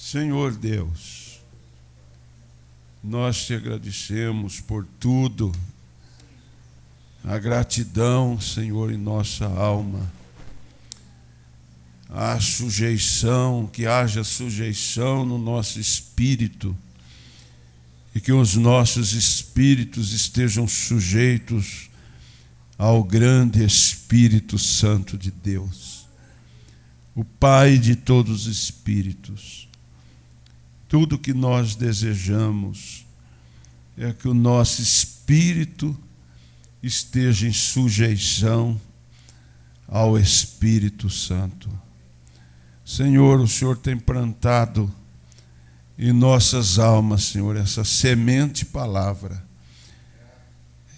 Senhor Deus, nós te agradecemos por tudo, a gratidão, Senhor, em nossa alma, a sujeição, que haja sujeição no nosso espírito e que os nossos espíritos estejam sujeitos ao grande Espírito Santo de Deus, o Pai de todos os espíritos. Tudo que nós desejamos é que o nosso espírito esteja em sujeição ao Espírito Santo. Senhor, o Senhor tem plantado em nossas almas, Senhor, essa semente palavra,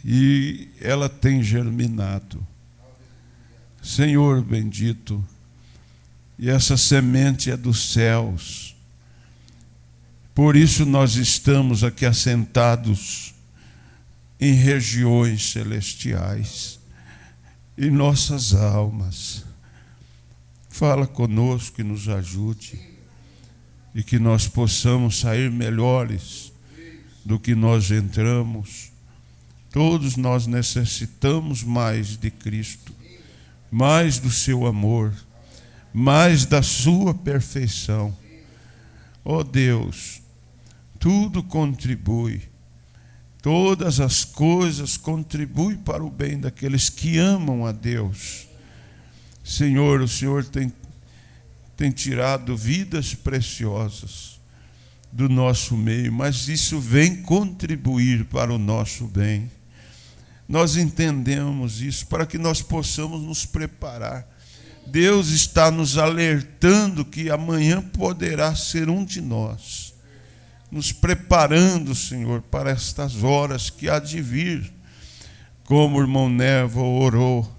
e ela tem germinado. Senhor bendito, e essa semente é dos céus. Por isso nós estamos aqui assentados em regiões celestiais, em nossas almas. Fala conosco e nos ajude, e que nós possamos sair melhores do que nós entramos. Todos nós necessitamos mais de Cristo, mais do seu amor, mais da sua perfeição. Ó Deus, tudo contribui, todas as coisas contribuem para o bem daqueles que amam a Deus. Senhor, o Senhor tem tirado vidas preciosas do nosso meio, mas isso vem contribuir para o nosso bem. Nós entendemos isso para que nós possamos nos preparar. Deus está nos alertando que amanhã poderá ser um de nós, nos preparando, Senhor, para estas horas que há de vir, como o irmão Nevo orou,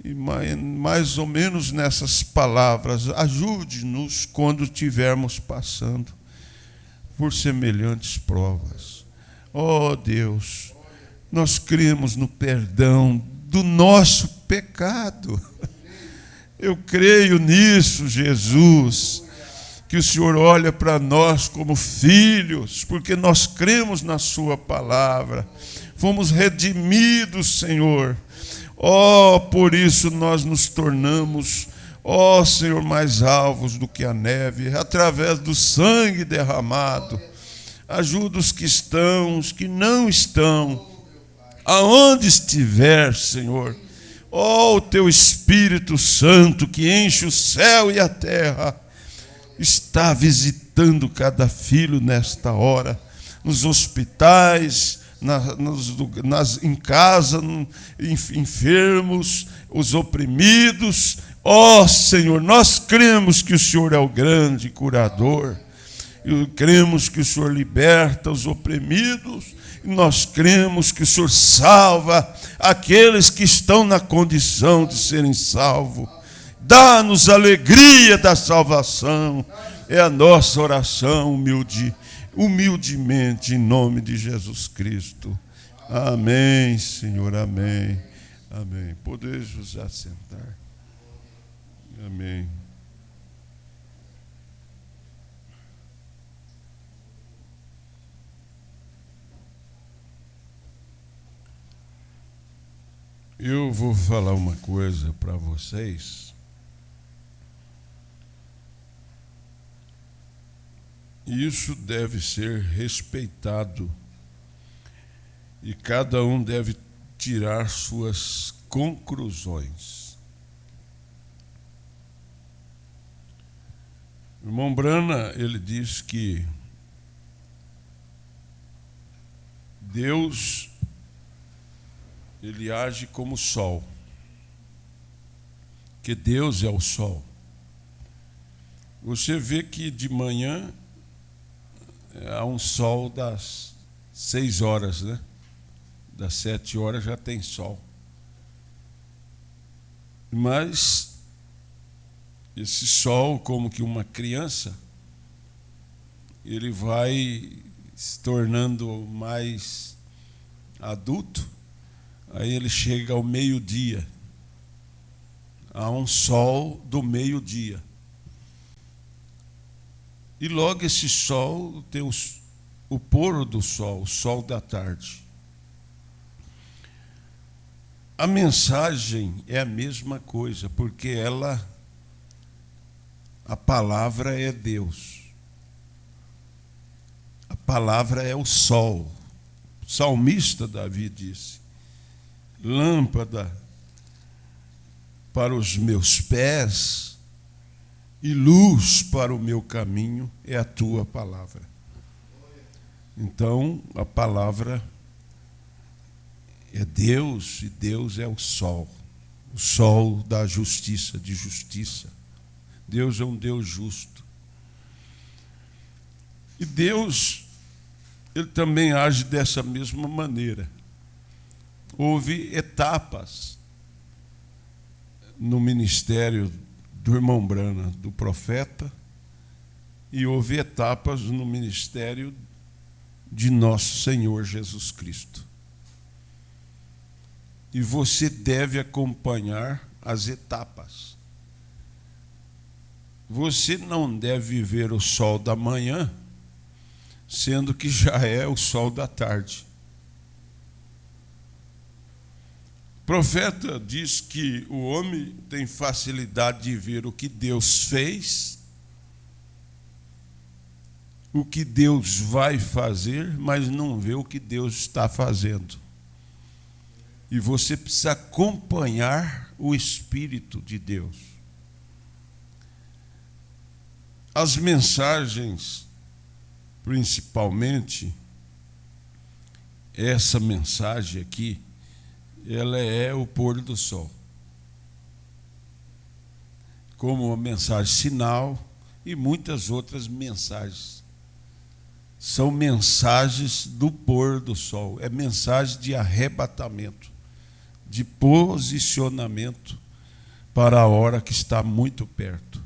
e mais ou menos nessas palavras: ajude-nos quando estivermos passando por semelhantes provas. Ó Deus, nós cremos no perdão do nosso pecado. Eu creio nisso, Jesus, que o Senhor olha para nós como filhos, porque nós cremos na sua palavra. Fomos redimidos, Senhor. Por isso nós nos tornamos, Senhor, mais alvos do que a neve, através do sangue derramado. Ajuda os que estão, os que não estão, aonde estiver, Senhor. O teu Espírito Santo, que enche o céu e a terra, está visitando cada filho nesta hora, nos hospitais, em casa, enfermos, os oprimidos. Senhor, nós cremos que o Senhor é o grande curador, e cremos que o Senhor liberta os oprimidos, e nós cremos que o Senhor salva aqueles que estão na condição de serem salvos. Dá-nos a alegria da salvação. É a nossa oração humildemente, em nome de Jesus Cristo. Amém, Senhor, amém. Amém. Podeis vos assentar. Amém. Eu vou falar uma coisa para vocês. Isso deve ser respeitado e cada um deve tirar suas conclusões. O irmão Brana, ele diz que Deus, ele age como o sol, que Deus é o sol. Você vê que de manhã há um sol das 6 horas, né? Das 7 horas já tem sol. Mas esse sol, como que uma criança, ele vai se tornando mais adulto, aí ele chega ao meio-dia. Há um sol do meio-dia. E logo esse sol tem o pôr do sol, o sol da tarde. A mensagem é a mesma coisa, porque a palavra é Deus. A palavra é o sol. O salmista Davi disse: lâmpada para os meus pés e luz para o meu caminho é a tua palavra. Então, a palavra é Deus, e Deus é o sol da justiça, de justiça. Deus é um Deus justo. E Deus, Ele também age dessa mesma maneira. Houve etapas no ministério do irmão Brana, do profeta, e houve etapas no ministério de nosso Senhor Jesus Cristo. E você deve acompanhar as etapas. Você não deve viver o sol da manhã, sendo que já é o sol da tarde. O profeta diz que o homem tem facilidade de ver o que Deus fez, o que Deus vai fazer, mas não vê o que Deus está fazendo. E você precisa acompanhar o Espírito de Deus. As mensagens, principalmente, essa mensagem aqui, ela é o pôr do sol. Como uma mensagem sinal e muitas outras mensagens. São mensagens do pôr do sol, é mensagem de arrebatamento, de posicionamento para a hora que está muito perto.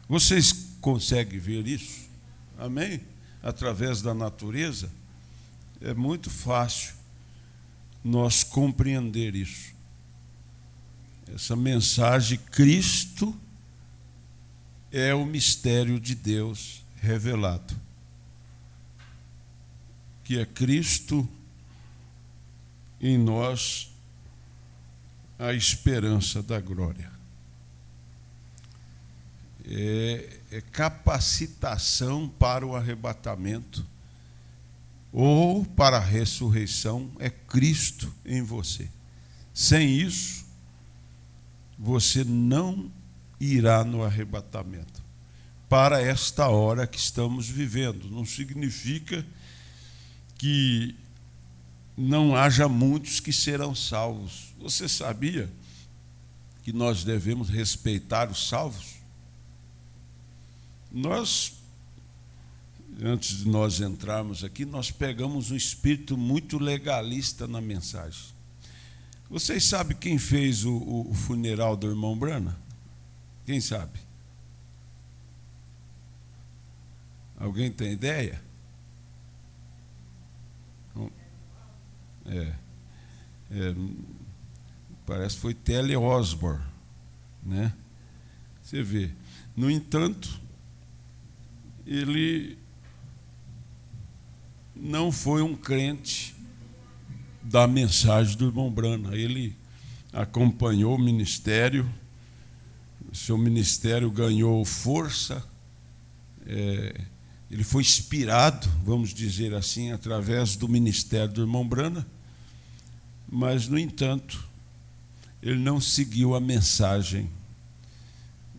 Vocês conseguem ver isso? Amém? Através da natureza, é muito fácil nós compreender isso. Essa mensagem, Cristo é o mistério de Deus revelado. Que é Cristo em nós, a esperança da glória. É capacitação para o arrebatamento ou para a ressurreição, é Cristo em você. Sem isso, você não irá no arrebatamento. Para esta hora que estamos vivendo, não significa que não haja muitos que serão salvos. Você sabia que nós devemos respeitar os salvos? Antes de nós entrarmos aqui, nós pegamos um espírito muito legalista na mensagem. Vocês sabem quem fez o funeral do irmão Brana? Quem sabe? Alguém tem ideia? Parece que foi Telly Osborne, né? Você vê. No entanto, ele não foi um crente da mensagem do irmão Brana. Ele acompanhou o ministério, seu ministério ganhou força, ele foi inspirado, vamos dizer assim, através do ministério do irmão Brana, mas, no entanto, ele não seguiu a mensagem,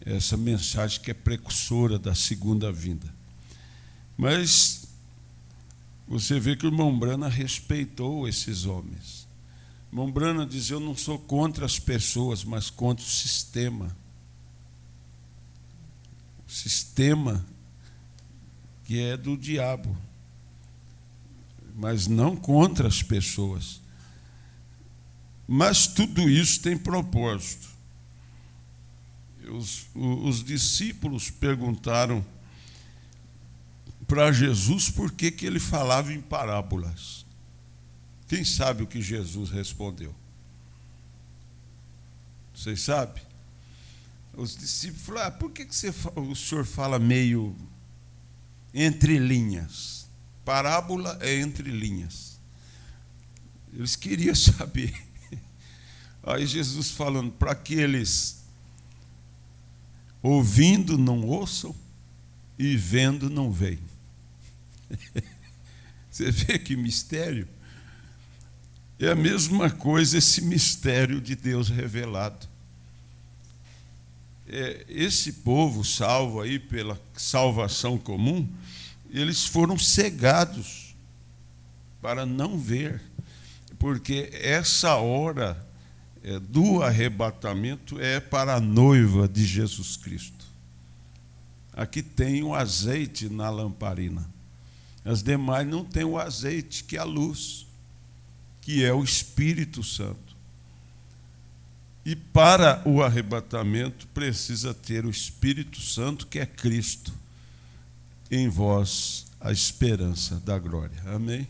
essa mensagem que é precursora da segunda vinda. Mas você vê que o irmão Brana respeitou esses homens. O irmão Brana diz: eu não sou contra as pessoas, mas contra o sistema. O sistema que é do diabo, mas não contra as pessoas. Mas tudo isso tem propósito. Os discípulos perguntaram para Jesus por que ele falava em parábolas. Quem sabe o que Jesus respondeu? Vocês sabem? Os discípulos falaram: por que o senhor fala meio entre linhas. Parábola é entre linhas. Eles queriam saber. Aí Jesus falando para que eles, ouvindo, não ouçam, e vendo, não veem. Você vê que mistério? É a mesma coisa esse mistério de Deus revelado. Esse povo salvo aí pela salvação comum, eles foram cegados para não ver, porque essa hora do arrebatamento é para a noiva de Jesus Cristo. Aqui tem o azeite na lamparina. As demais não têm o azeite, que é a luz, que é o Espírito Santo. E para o arrebatamento precisa ter o Espírito Santo, que é Cristo, em vós a esperança da glória. Amém?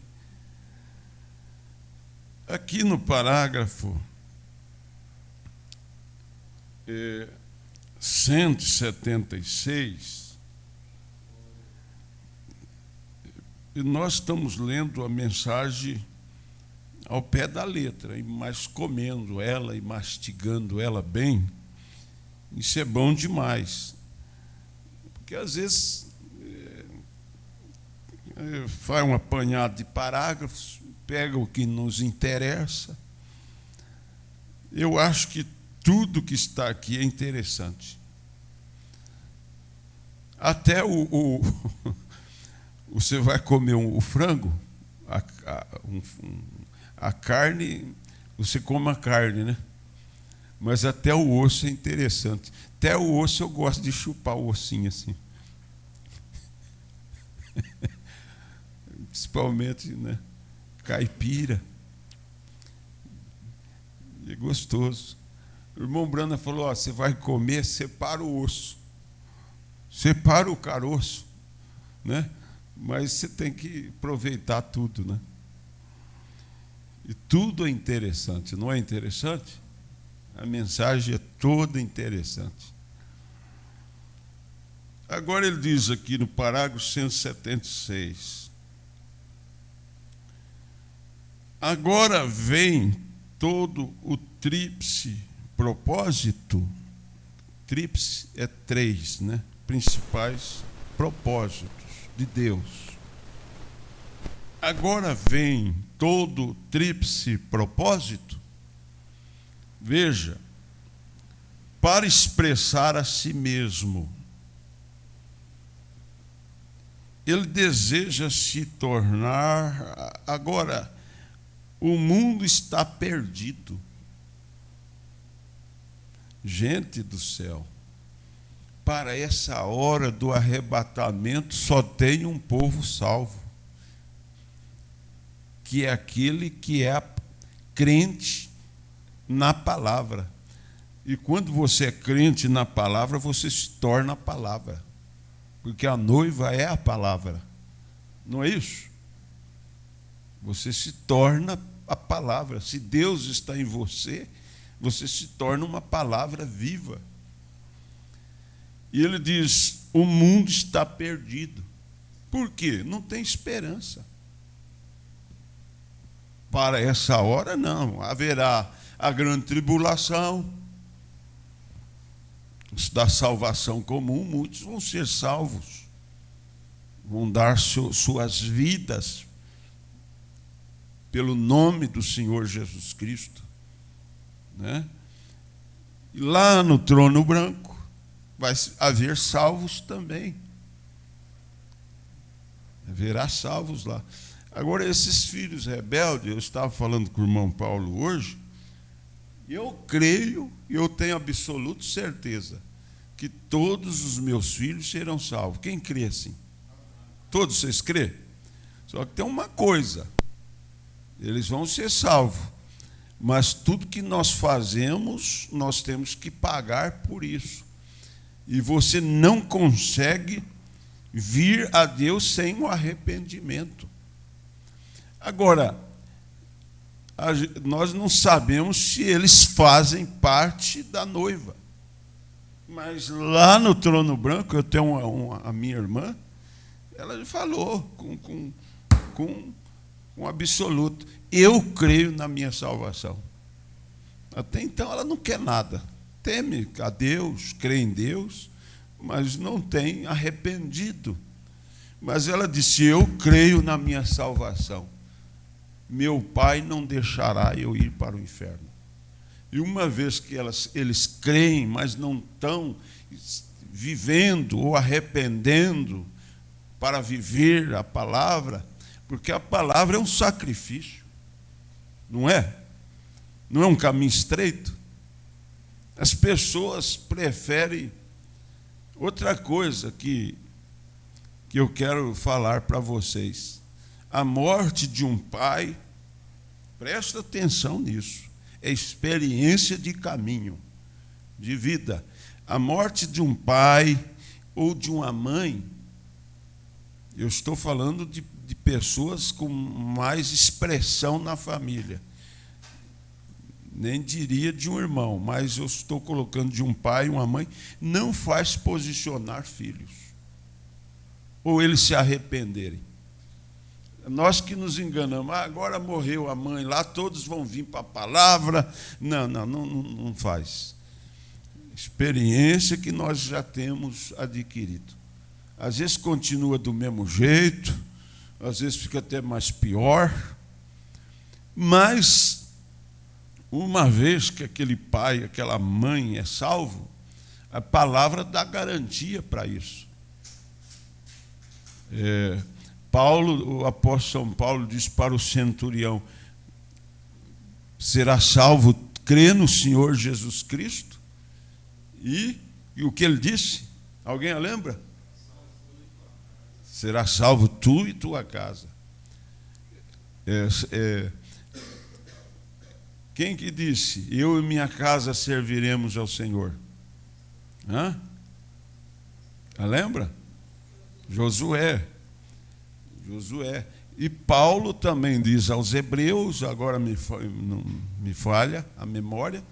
Aqui no parágrafo 176, nós estamos lendo a mensagem ao pé da letra, mas comendo ela e mastigando ela bem. Isso é bom demais. Porque às vezes faz um apanhado de parágrafos, pega o que nos interessa. Eu acho que tudo que está aqui é interessante. Até você vai comer o frango, a carne, você come a carne, né? Mas até o osso é interessante. Até o osso eu gosto de chupar o ossinho assim. Principalmente, né? Caipira. É gostoso. O irmão Brana falou: você vai comer, separa o osso. Separa o caroço, né? Mas você tem que aproveitar tudo, né? E tudo é interessante, não é interessante? A mensagem é toda interessante. Agora ele diz aqui no parágrafo 176. Agora vem todo o tríplice propósito. Tríplice é 3, né? Principais propósitos de Deus. Agora vem todo o tríplice propósito, veja, para expressar a si mesmo. Ele deseja se tornar. Agora, o mundo está perdido. Gente do céu, para essa hora do arrebatamento só tem um povo salvo, que é aquele que é crente na palavra. E quando você é crente na palavra, você se torna a palavra, porque a noiva é a palavra, não é isso? Você se torna a palavra. Se Deus está em você, você se torna uma palavra viva. E ele diz: o mundo está perdido. Por quê? Não tem esperança. Para essa hora, não. Haverá a grande tribulação da salvação comum. Muitos vão ser salvos, vão dar suas vidas pelo nome do Senhor Jesus Cristo, né? E lá no trono branco vai haver salvos também. Haverá salvos lá. Agora, esses filhos rebeldes, eu estava falando com o irmão Paulo hoje, e eu creio, e eu tenho absoluta certeza, que todos os meus filhos serão salvos. Quem crê assim? Todos vocês crêem? Só que tem uma coisa: eles vão ser salvos, mas tudo que nós fazemos, nós temos que pagar por isso. E você não consegue vir a Deus sem o arrependimento. Agora, nós não sabemos se eles fazem parte da noiva. Mas lá no trono branco, eu tenho a minha irmã, Ela falou com absoluto: eu creio na minha salvação. Até então ela não quer nada. Teme a Deus, crê em Deus, mas não tem arrependido. Mas ela disse: eu creio na minha salvação. Meu Pai não deixará eu ir para o inferno. E uma vez que eles creem, mas não estão vivendo ou arrependendo para viver a palavra, porque a palavra é um sacrifício, não é? Não é um caminho estreito. As pessoas preferem outra coisa que eu quero falar para vocês. A morte de um pai, presta atenção nisso, é experiência de caminho, de vida. A morte de um pai ou de uma mãe, eu estou falando de pessoas com mais expressão na família. Nem diria de um irmão, mas eu estou colocando de um pai e uma mãe, não faz posicionar filhos, ou eles se arrependerem. Nós que nos enganamos: agora morreu a mãe lá, todos vão vir para a palavra. Não faz. Experiência que nós já temos adquirido. Às vezes continua do mesmo jeito, às vezes fica até mais pior, mas uma vez que aquele pai, aquela mãe é salvo, a palavra dá garantia para isso. O apóstolo São Paulo diz para o centurião: será salvo, crê no Senhor Jesus Cristo. E o que ele disse? Alguém lembra? Será salvo tu e tua casa. Quem que disse: eu e minha casa serviremos ao Senhor? Lembra? Josué. E Paulo também diz aos Hebreus, agora não me falha a memória,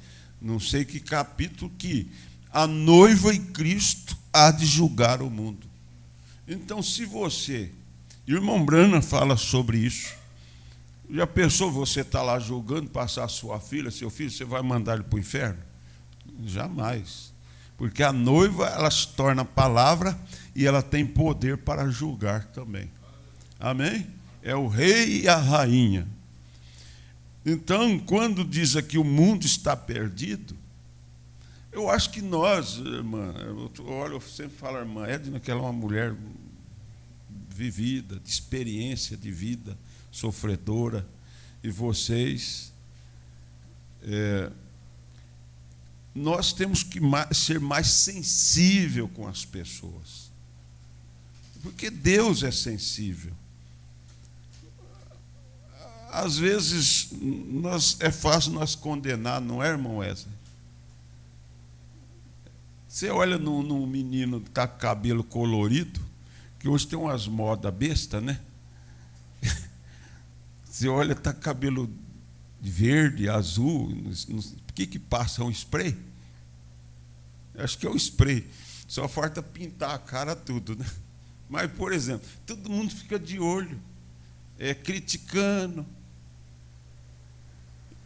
não sei que capítulo, que a noiva e Cristo há de julgar o mundo. Então, se você, irmão Brana fala sobre isso, já pensou você estar lá julgando, passar a sua filha, seu filho, você vai mandar ele para o inferno? Jamais. Porque a noiva, ela se torna palavra e ela tem poder para julgar também. Amém? É o rei e a rainha. Então, quando diz aqui o mundo está perdido, eu acho que nós, irmã, eu sempre falo, irmã Edna, que ela é uma mulher vivida, de experiência de vida, sofredora, e vocês, nós temos que ser mais sensível com as pessoas, porque Deus é sensível. Às vezes é fácil nós condenar, não é, irmão Wesley? Você olha num menino que está com cabelo colorido, que hoje tem umas modas bestas, né? Você olha, está com cabelo verde, azul, por que passa? Um spray? Acho que é um spray. Só falta pintar a cara tudo, né? Mas, por exemplo, todo mundo fica de olho, criticando.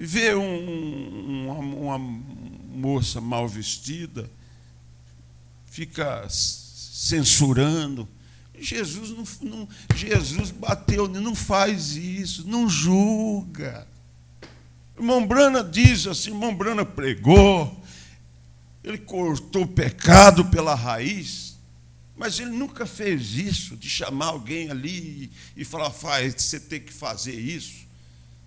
Vê uma moça mal vestida, fica censurando. Jesus bateu, não faz isso, não julga. Irmão Brana diz assim, irmão Brana pregou, ele cortou o pecado pela raiz, mas ele nunca fez isso, de chamar alguém ali e falar: você tem que fazer isso.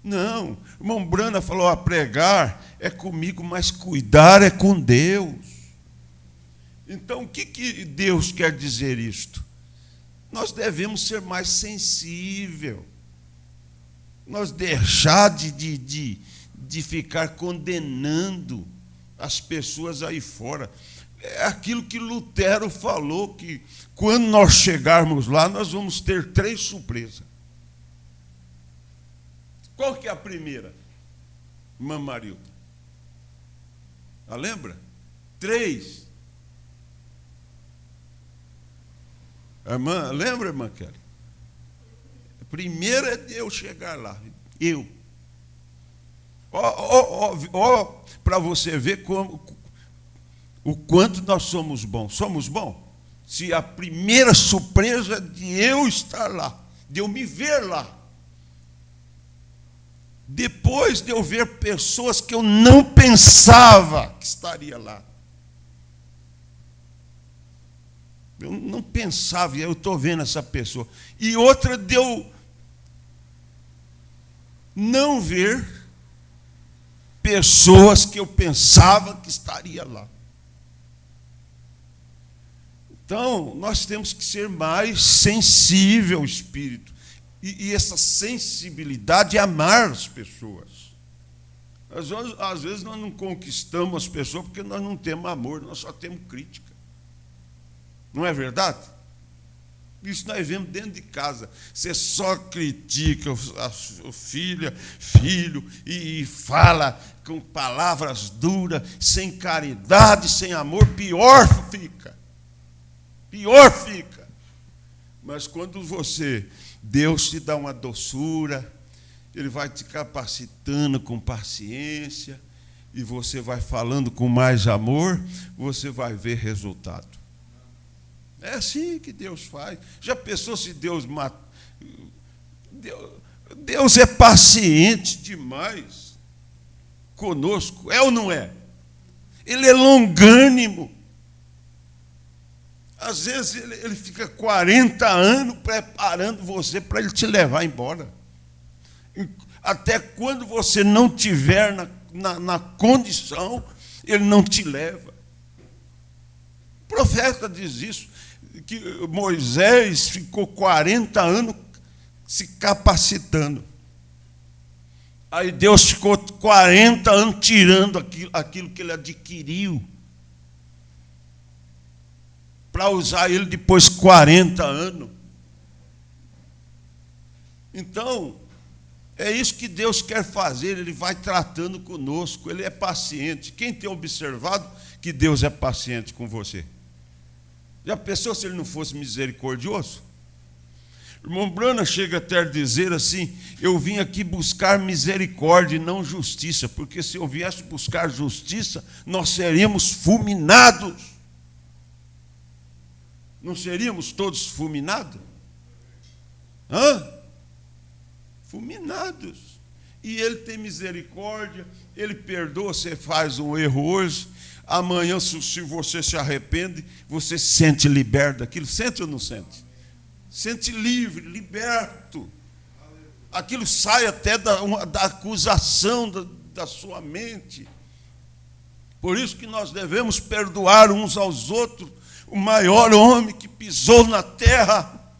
Não, o irmão Brana falou: pregar é comigo, mas cuidar é com Deus. Então, o que Deus quer dizer isto? Nós devemos ser mais sensíveis. Nós deixar de ficar condenando as pessoas aí fora. É aquilo que Lutero falou, que quando nós chegarmos lá, nós vamos ter 3 surpresas. Qual que é a primeira, irmã Marilda? Lembra? 3. Irmã, lembra, irmã Kelly? Primeiro é eu chegar lá. Eu. Para você ver o quanto nós somos bons. Somos bons? Se a primeira surpresa de eu estar lá, de eu me ver lá, depois de eu ver pessoas que eu não pensava que estaria lá. Eu não pensava, eu estou vendo essa pessoa. E outra de eu não ver pessoas que eu pensava que estaria lá. Então, nós temos que ser mais sensível ao Espírito. E essa sensibilidade é amar as pessoas. Às vezes nós não conquistamos as pessoas porque nós não temos amor, nós só temos crítica. Não é verdade? Isso nós vemos dentro de casa. Você só critica o filho e fala com palavras duras, sem caridade, sem amor, pior fica. Pior fica. Mas quando Deus te dá uma doçura, Ele vai te capacitando com paciência, e você vai falando com mais amor, você vai ver resultado. É assim que Deus faz. Já pensou se Deus mata? Deus é paciente demais conosco, é ou não é? Ele é longânimo. Às vezes ele fica 40 anos preparando você para ele te levar embora. Até quando você não tiver na condição, ele não te leva. O profeta diz isso, que Moisés ficou 40 anos se capacitando. Aí Deus ficou 40 anos tirando aquilo que ele adquiriu, para usar ele depois 40 anos. Então, é isso que Deus quer fazer, Ele vai tratando conosco, Ele é paciente. Quem tem observado que Deus é paciente com você? Já pensou se Ele não fosse misericordioso? O irmão Brana chega até a dizer assim: eu vim aqui buscar misericórdia e não justiça, porque se eu viesse buscar justiça, nós seríamos fulminados. Não seríamos todos fulminados? Fulminados. E Ele tem misericórdia, Ele perdoa. Você faz um erro hoje, amanhã, se você se arrepende, você se sente liberto daquilo. Sente ou não sente? Sente livre, liberto. Aquilo sai até da acusação da sua mente. Por isso que nós devemos perdoar uns aos outros. O maior homem que pisou na terra,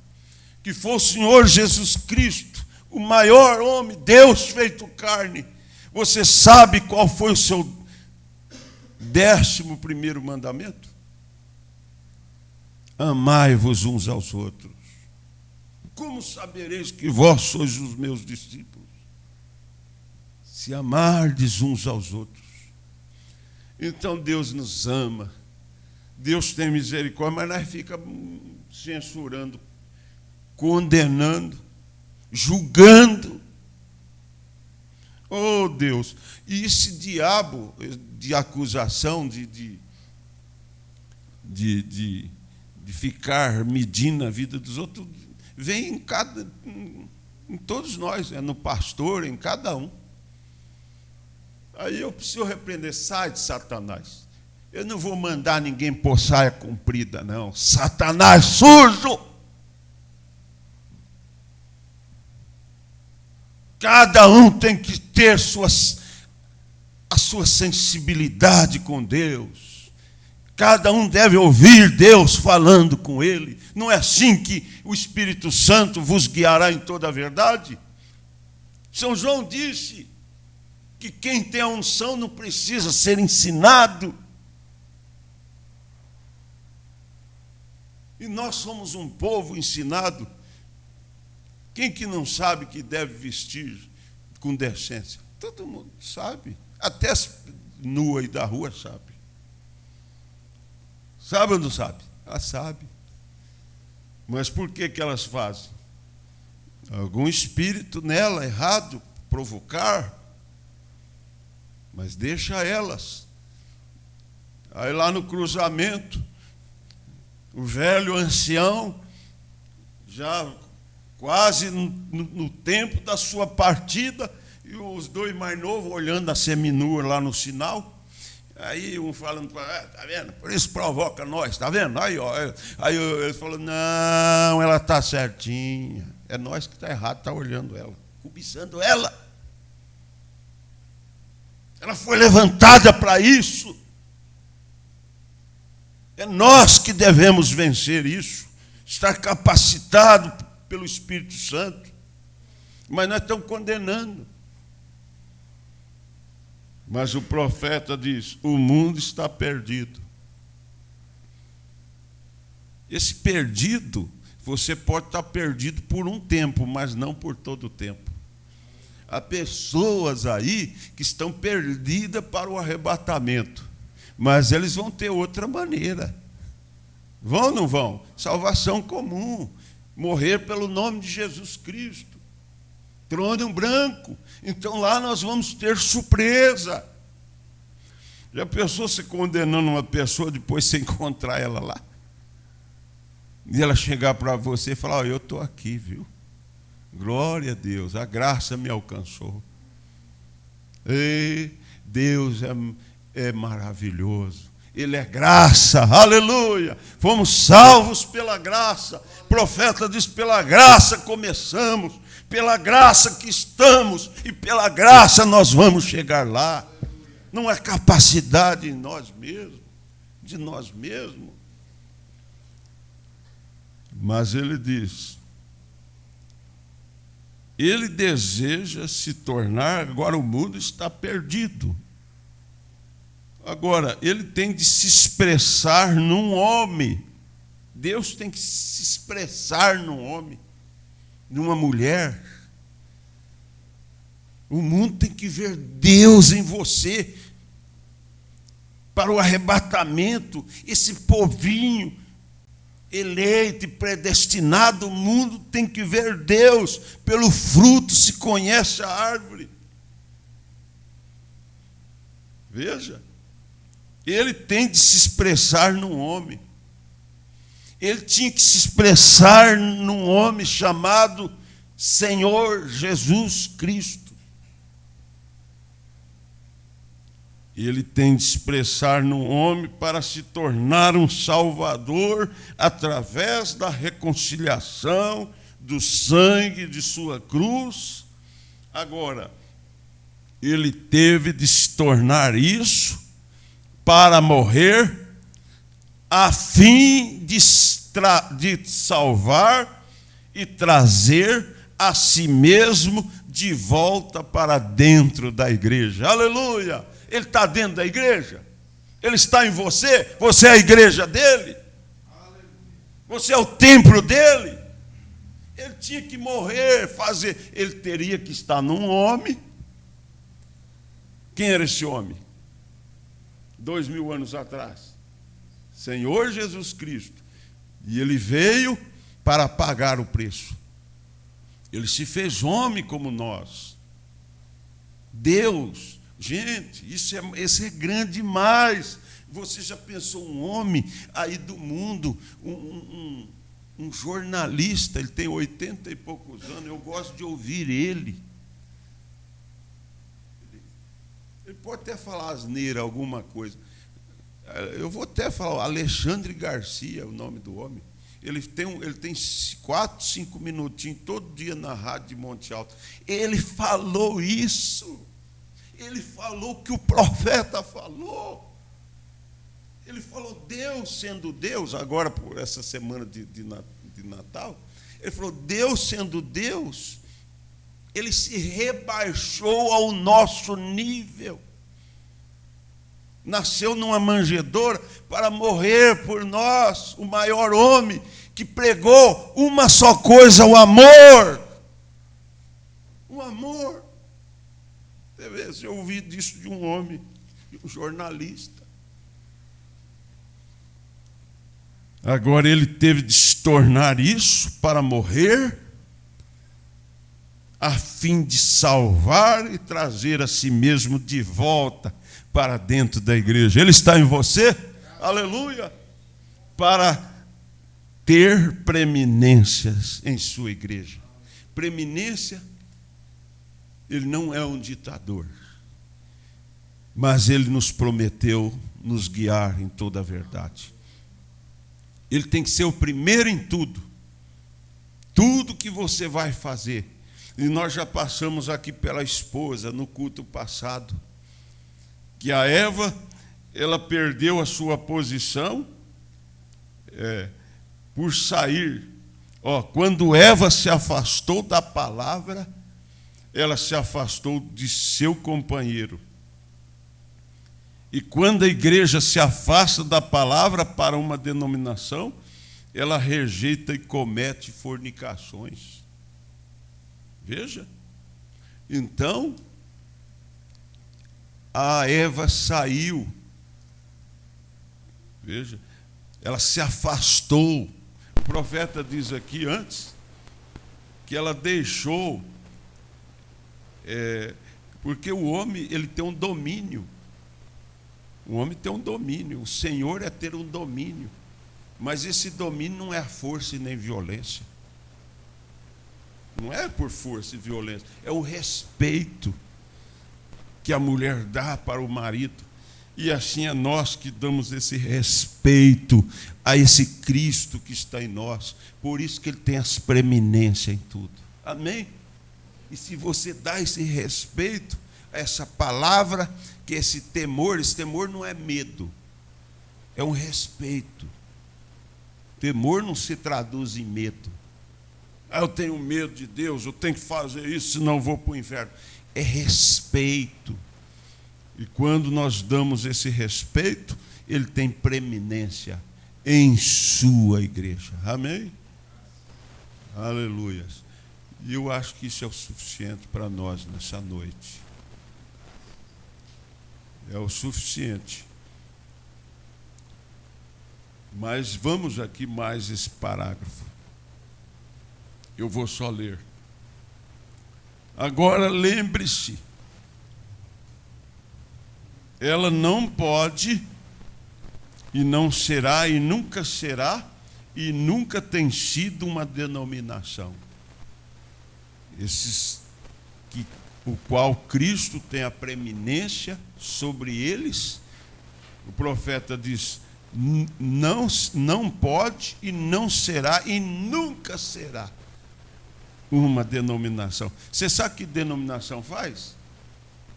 que foi o Senhor Jesus Cristo, o maior homem, Deus feito carne. Você sabe qual foi o seu 11º mandamento? Amai-vos uns aos outros. Como sabereis que vós sois os meus discípulos? Se amardes uns aos outros. Então Deus nos ama. Deus tem misericórdia, mas nós ficamos censurando, condenando, julgando. Oh, Deus! E esse diabo de acusação, de ficar medindo a vida dos outros, vem em todos nós, no pastor, em cada um. Aí eu preciso repreender: sai de Satanás. Eu não vou mandar ninguém pôr saia comprida, não. Satanás sujo! Cada um tem que ter a sua sensibilidade com Deus. Cada um deve ouvir Deus falando com ele. Não é assim que o Espírito Santo vos guiará em toda a verdade? São João disse que quem tem a unção não precisa ser ensinado. E nós somos um povo ensinado. Quem que não sabe que deve vestir com decência? Todo mundo sabe. Até as nuas da rua sabe. Sabe ou não sabe? Ela sabe. Mas por que elas fazem? Algum espírito nela errado, provocar, mas deixa elas. Aí lá no cruzamento, o velho ancião, já quase no tempo da sua partida, e os dois mais novos olhando a seminua lá no sinal. Aí um falando, tá vendo? Por isso provoca nós, tá vendo? Aí ele falou, não, ela está certinha. É nós que está errado, está olhando ela, cobiçando ela. Ela foi levantada para isso. É nós que devemos vencer isso, estar capacitado pelo Espírito Santo. Mas nós estamos condenando. Mas o profeta diz, o mundo está perdido. Esse perdido, você pode estar perdido por um tempo, mas não por todo o tempo. Há pessoas aí que estão perdidas para o arrebatamento, mas eles vão ter outra maneira. Vão ou não vão? Salvação comum, morrer pelo nome de Jesus Cristo. Trono branco. Então lá nós vamos ter surpresa. Já pensou se condenando uma pessoa depois você encontrar ela lá? E ela chegar para você e falar, eu estou aqui, viu? Glória a Deus, a graça me alcançou. E Deus é maravilhoso. Ele é graça, aleluia. Fomos salvos pela graça. O profeta diz, pela graça começamos, pela graça que estamos, e pela graça nós vamos chegar lá. Não é capacidade em nós mesmos, de nós mesmos. Mas ele diz, ele deseja se tornar, agora o mundo está perdido. Agora, ele tem de se expressar num homem. Deus tem que se expressar num homem, numa mulher. O mundo tem que ver Deus em você. Para o arrebatamento, esse povinho eleito e predestinado, o mundo tem que ver Deus. Pelo fruto se conhece a árvore. Veja. Ele tem de se expressar num homem. Ele tinha que se expressar num homem chamado Senhor Jesus Cristo. Ele tem de se expressar num homem para se tornar um Salvador através da reconciliação, do sangue de sua cruz. Agora, ele teve de se tornar isso para morrer, a fim de salvar e trazer a si mesmo de volta para dentro da igreja. Aleluia! Ele está dentro da igreja? Ele está em você? Você é a igreja dele? Você é o templo dele? Ele tinha que morrer, fazer. Ele teria que estar num homem. Quem era esse homem? 2000 anos atrás, Senhor Jesus Cristo, e ele veio para pagar o preço. Ele se fez homem como nós. Deus, gente, isso é grande demais. Você já pensou um homem aí do mundo, um jornalista, ele tem 80 e poucos anos, eu gosto de ouvir ele. Ele pode até falar asneira, alguma coisa. Eu vou até falar, Alexandre Garcia, o nome do homem. Ele tem 4, 5 minutinhos todo dia na rádio de Monte Alto. Ele falou isso. Ele falou o que o profeta falou. Ele falou, Deus sendo Deus, agora por essa semana de Natal, ele falou, Deus sendo Deus, ele se rebaixou ao nosso nível. Nasceu numa manjedoura para morrer por nós, o maior homem que pregou uma só coisa, o amor. O amor. Eu ouvi disso de um homem, um jornalista. Agora ele teve de se tornar isso para morrer, a fim de salvar e trazer a si mesmo de volta para dentro da igreja. Ele está em você, aleluia, para ter preeminências em sua igreja. Preeminência, ele não é um ditador, mas ele nos prometeu nos guiar em toda a verdade. Ele tem que ser o primeiro em tudo. Tudo que você vai fazer. E nós já passamos aqui pela esposa no culto passado, que a Eva, ela perdeu a sua posição por sair. Quando Eva se afastou da palavra, ela se afastou de seu companheiro. E quando a igreja se afasta da palavra para uma denominação, ela rejeita e comete fornicações. Veja. Então, a Eva saiu. Veja. Ela se afastou. O profeta diz aqui antes que ela deixou, porque o homem ele tem um domínio. O homem tem um domínio. O Senhor é ter um domínio. Mas esse domínio não é força e nem violência. Não é por força e violência, é o respeito que a mulher dá para o marido. E assim é nós que damos esse respeito a esse Cristo que está em nós. Por isso que ele tem as preeminências em tudo. Amém? E se você dá esse respeito a essa palavra, que esse temor não é medo, é um respeito. Temor não se traduz em medo. Eu tenho medo de Deus, eu tenho que fazer isso, senão eu vou para o inferno. É respeito. E quando nós damos esse respeito, ele tem preeminência em sua igreja. Amém? Aleluia. E eu acho que isso é o suficiente para nós nessa noite. É o suficiente. Mas vamos aqui mais esse parágrafo. Eu vou só ler. Agora lembre-se, ela não pode, e não será, e nunca tem sido uma denominação. O qual Cristo tem a preeminência sobre eles. O profeta diz, não pode, e não será, e nunca será uma denominação. Você sabe que denominação faz?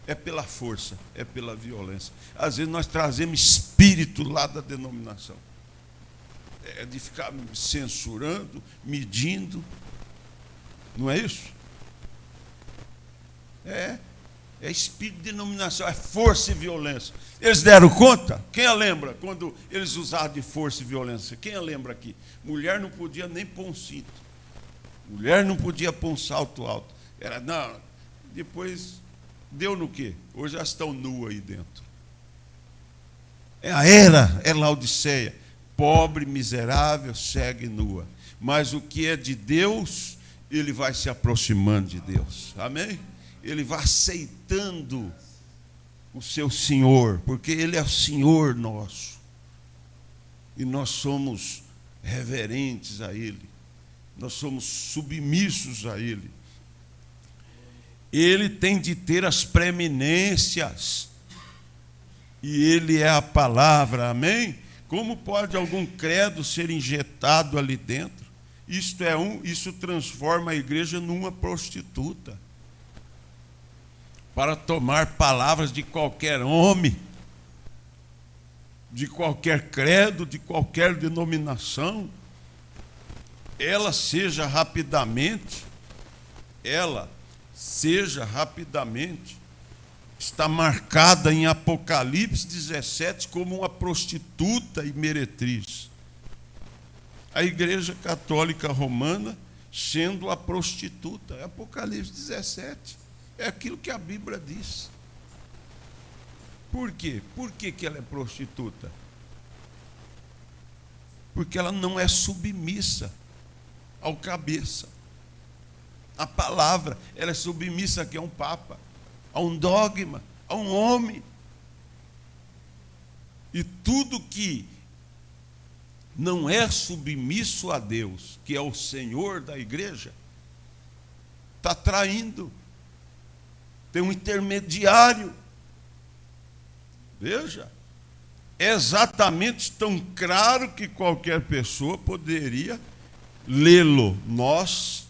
É pela força, é pela violência. Às vezes nós trazemos espírito lá da denominação. É de ficar censurando, medindo. Não é isso? É espírito de denominação, é força e violência. Eles deram conta? Quem a lembra quando eles usaram de força e violência? Quem a lembra aqui? Mulher não podia nem pôr um cinto. Mulher não podia pôr um salto alto. Depois deu no quê? Hoje já estão nuas aí dentro. É Laodiceia. Pobre, miserável, cega e nua. Mas o que é de Deus, ele vai se aproximando de Deus. Amém? Ele vai aceitando o seu Senhor, porque ele é o Senhor nosso. E nós somos reverentes a ele. Nós somos submissos a ele. Ele tem de ter as preeminências. E ele é a palavra, amém? Como pode algum credo ser injetado ali dentro? Isso transforma a igreja numa prostituta. Para tomar palavras de qualquer homem, de qualquer credo, de qualquer denominação, ela seja rapidamente, está marcada em Apocalipse 17 como uma prostituta e meretriz. A Igreja Católica Romana sendo a prostituta. Apocalipse 17. É aquilo que a Bíblia diz. Por quê? Por que ela é prostituta? Porque ela não é submissa ao cabeça. A palavra, ela é submissa aqui a um papa, a um dogma, a um homem. E tudo que não é submisso a Deus, que é o Senhor da igreja, está traindo. Tem um intermediário. Veja, é exatamente tão claro que qualquer pessoa poderia lê-lo. Nós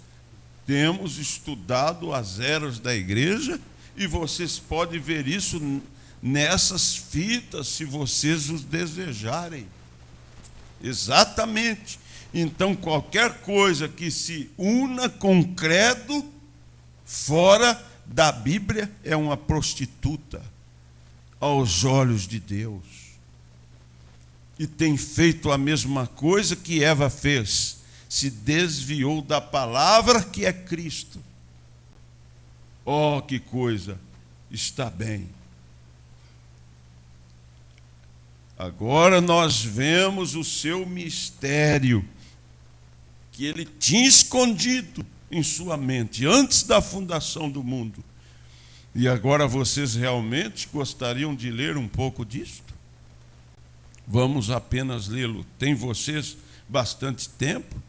temos estudado as eras da igreja e vocês podem ver isso nessas fitas, se vocês os desejarem. Exatamente. Então, qualquer coisa que se una com credo fora da Bíblia é uma prostituta aos olhos de Deus. E tem feito a mesma coisa que Eva fez. Se desviou da palavra que é Cristo. Oh, que coisa! Está bem. Agora nós vemos o seu mistério, que ele tinha escondido em sua mente, antes da fundação do mundo. E agora vocês realmente gostariam de ler um pouco disto? Vamos apenas lê-lo. Tem vocês bastante tempo?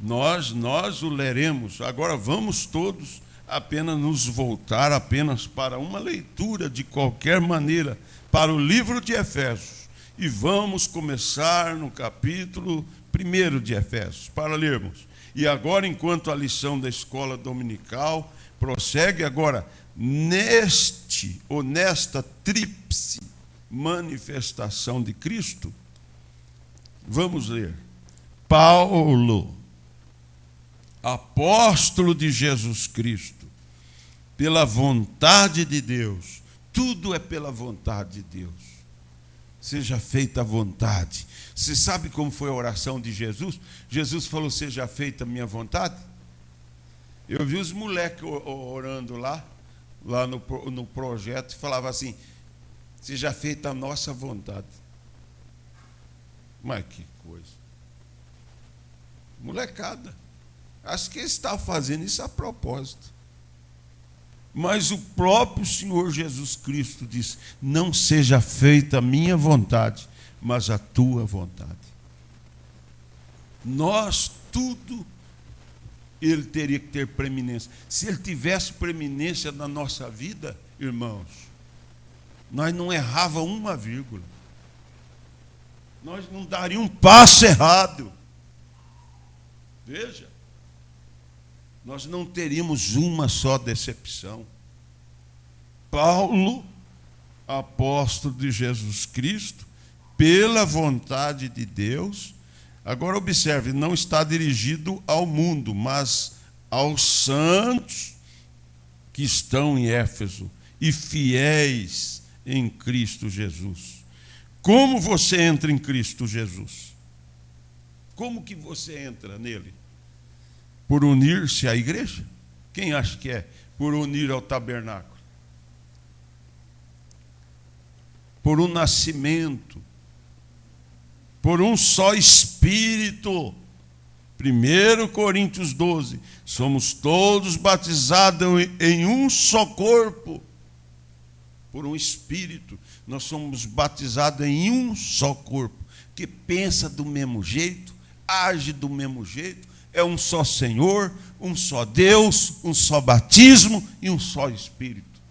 Nós o leremos. Agora vamos todos apenas nos voltar apenas para uma leitura de qualquer maneira, para o livro de Efésios. E vamos começar no capítulo 1 de Efésios, para lermos. E agora, enquanto a lição da escola dominical prossegue agora, nesta tríplice manifestação de Cristo, vamos ler. Paulo, apóstolo de Jesus Cristo, pela vontade de Deus, tudo é pela vontade de Deus. Seja feita a vontade. Você sabe como foi a oração de Jesus? Jesus falou, seja feita a minha vontade. Eu vi os moleques orando lá no projeto, e falava assim, seja feita a nossa vontade. Mas que coisa. Molecada. Acho que eles estavam fazendo isso a propósito. Mas o próprio Senhor Jesus Cristo disse, não seja feita a minha vontade, mas a tua vontade. Nós, tudo, ele teria que ter preeminência. Se ele tivesse preeminência na nossa vida, irmãos, nós não errava uma vírgula. Nós não daríamos um passo errado. Veja. Nós não teríamos uma só decepção. Paulo, apóstolo de Jesus Cristo, pela vontade de Deus. Agora observe, não está dirigido ao mundo, mas aos santos que estão em Éfeso e fiéis em Cristo Jesus. Como você entra em Cristo Jesus? Como que você entra nele? Por unir-se à igreja? Quem acha que é? Por unir ao tabernáculo. Por um nascimento. Por um só Espírito. 1 Coríntios 12. Somos todos batizados em um só corpo. Por um Espírito. Nós somos batizados em um só corpo. Que pensa do mesmo jeito, age do mesmo jeito. É um só Senhor, um só Deus, um só batismo e um só Espírito.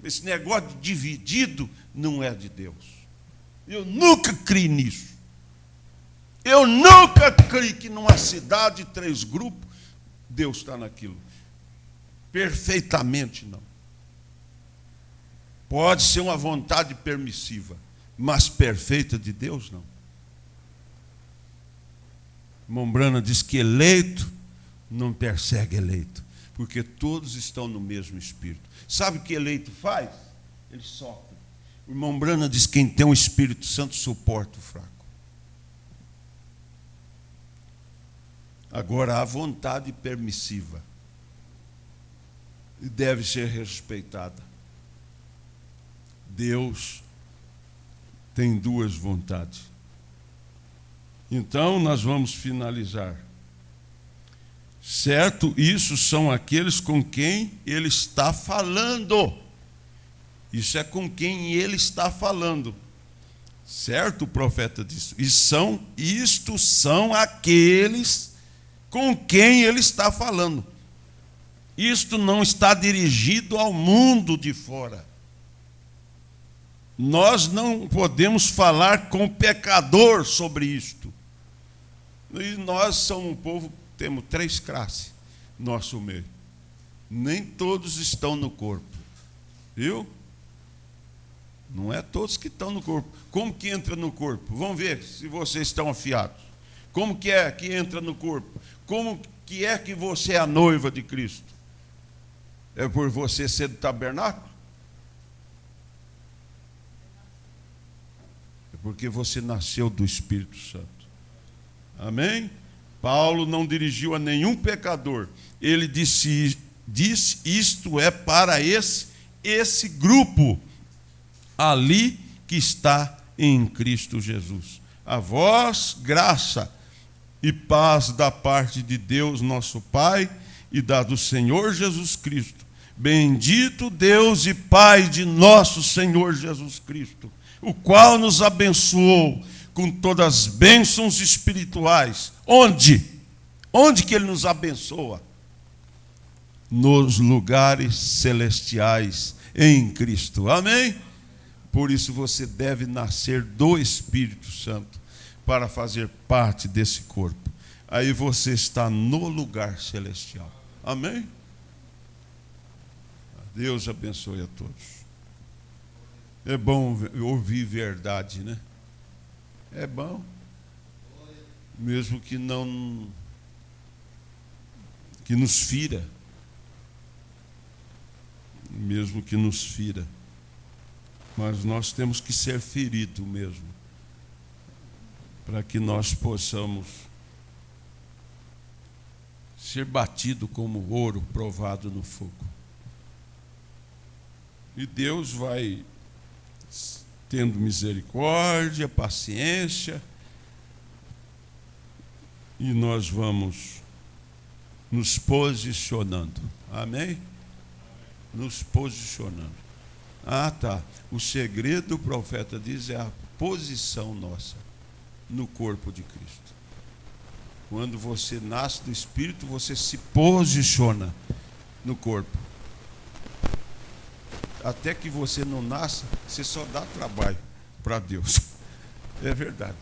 Esse negócio de dividido não é de Deus. Eu nunca criei nisso. Eu nunca criei que numa cidade, 3 grupos, Deus está naquilo. Perfeitamente não. Pode ser uma vontade permissiva, mas perfeita de Deus não. Mombrana diz que eleito não persegue eleito, porque todos estão no mesmo Espírito. Sabe o que eleito faz? Ele sofre. O irmão Brana diz que quem tem o Espírito Santo suporta o fraco. Agora, a vontade permissiva deve ser respeitada. Deus tem 2 vontades. Então, nós vamos finalizar. Certo, isso são aqueles com quem ele está falando. Isso é com quem ele está falando. Certo, o profeta disse. Isto são aqueles com quem ele está falando. Isto não está dirigido ao mundo de fora. Nós não podemos falar com o pecador sobre isto. E nós somos um povo, temos 3 classes no nosso meio. Nem todos estão no corpo. Viu? Não é todos que estão no corpo. Como que entra no corpo? Vamos ver se vocês estão afiados. Como que é que entra no corpo? Como que é que você é a noiva de Cristo? É por você ser do tabernáculo? É porque você nasceu do Espírito Santo. Amém? Paulo não dirigiu a nenhum pecador. Ele disse isto é para esse grupo ali que está em Cristo Jesus. A vós, graça e paz da parte de Deus, nosso Pai, e da do Senhor Jesus Cristo. Bendito Deus e Pai de nosso Senhor Jesus Cristo, o qual nos abençoou com todas as bênçãos espirituais. Onde? Onde que Ele nos abençoa? Nos lugares celestiais em Cristo. Amém? Por isso você deve nascer do Espírito Santo para fazer parte desse corpo. Aí você está no lugar celestial. Amém? Deus abençoe a todos. É bom ouvir verdade, né? É bom. Mesmo que nos fira. Mesmo que nos fira. Mas nós temos que ser feridos mesmo, para que nós possamos ser batido como ouro provado no fogo. E Deus vai tendo misericórdia, paciência, e nós vamos nos posicionando. Amém? Nos posicionando. Ah, tá. O segredo, o profeta diz, é a posição nossa no corpo de Cristo. Quando você nasce do Espírito, você se posiciona no corpo. Até que você não nasça, você só dá trabalho para Deus. É verdade.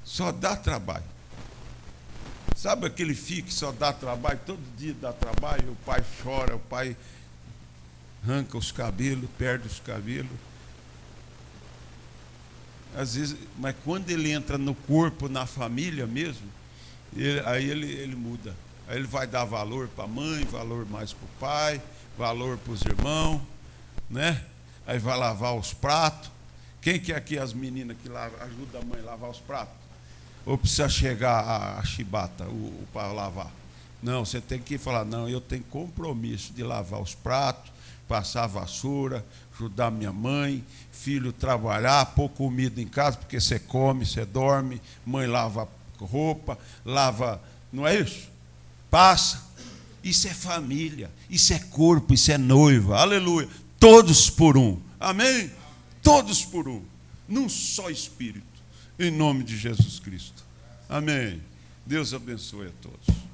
Só dá trabalho. Sabe aquele filho que só dá trabalho, todo dia dá trabalho, o pai chora, o pai arranca os cabelos, perde os cabelos. Às vezes, mas quando ele entra no corpo, na família mesmo, aí ele muda. Aí ele vai dar valor para a mãe, valor mais para o pai, valor para os irmãos, né? Aí vai lavar os pratos. Quem que é aqui as meninas que ajudam a mãe a lavar os pratos? Ou precisa chegar a chibata para lavar? Não, você tem que falar, não, eu tenho compromisso de lavar os pratos, passar a vassoura, ajudar minha mãe, filho trabalhar, pôr comida em casa, porque você come, você dorme, mãe lava roupa, lava, não é isso? Passa. Isso é família, isso é corpo, isso é noiva, aleluia. Todos por um, amém? Todos por um, num só Espírito, em nome de Jesus Cristo. Amém. Deus abençoe a todos.